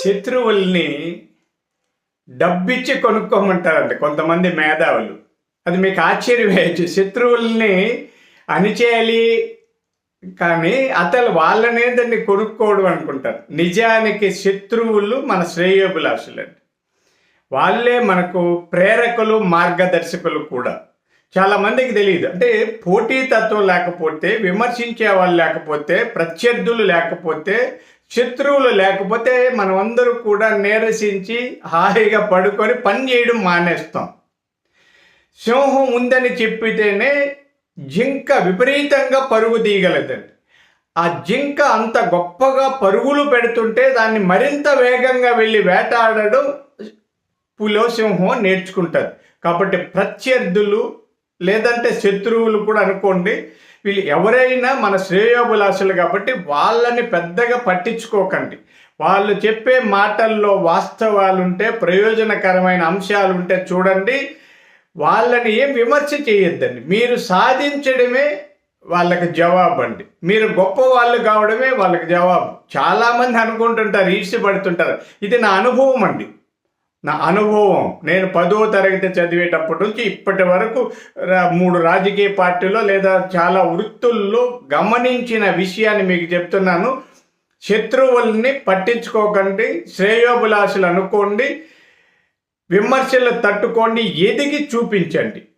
శత్రువుల్ని డబ్బిచ్చి కొనుక్కోమంటారండి కొంతమంది మేధావులు. అది మీకు ఆశ్చర్యం వేయచ్చు. శత్రువుల్ని అణిచేయాలి కానీ అసలు వాళ్ళనే దాన్ని కొనుక్కోవడం అనుకుంటారు. నిజానికి శత్రువులు మన శ్రేయోభిలాషులండి. వాళ్ళే మనకు ప్రేరకులు, మార్గదర్శకులు కూడా. చాలామందికి తెలియదు. అంటే పోటీతత్వం లేకపోతే, విమర్శించే వాళ్ళు లేకపోతే, ప్రత్యర్థులు లేకపోతే, శత్రువులు లేకపోతే మనమందరూ కూడా నీరసించి హాయిగా పడుకొని పని చేయడం మానేస్తాం. సింహం ఉందని చెప్పితేనే జింక విపరీతంగా పరుగు తీయగలదండి. ఆ జింక అంత గొప్పగా పరుగులు పెడుతుంటే దాన్ని మరింత వేగంగా వెళ్ళి వేటాడడం పులో సింహం నేర్చుకుంటుంది. కాబట్టి ప్రత్యర్థులు లేదంటే శత్రువులు కూడా అనుకోండి, వీళ్ళు ఎవరైనా మన శ్రేయోభిలాషులు కాబట్టి వాళ్ళని పెద్దగా పట్టించుకోకండి. వాళ్ళు చెప్పే మాటల్లో వాస్తవాలుంటే, ప్రయోజనకరమైన అంశాలుంటే చూడండి. వాళ్ళని ఏం విమర్శ చేయొద్దండి. మీరు సాధించడమే వాళ్ళకి జవాబు అండి. మీరు గొప్ప వాళ్ళు కావడమే వాళ్ళకి జవాబు. చాలామంది అనుకుంటుంటారు, ఈర్ష్యపడుతుంటారు. ఇది నా అనుభవం అండి. నా అనుభవం. నేను 10వ తరగతి చదివేటప్పటి నుంచి ఇప్పటి వరకు 3 రాజకీయ పార్టీలో లేదా చాలా వృత్తుల్లో గమనించిన విషయాన్ని మీకు చెప్తున్నాను. శత్రువుల్ని పట్టించుకోకండి, శ్రేయోభిలాషులు అనుకోండి, విమర్శలు తట్టుకోండి, ఎదిగి చూపించండి.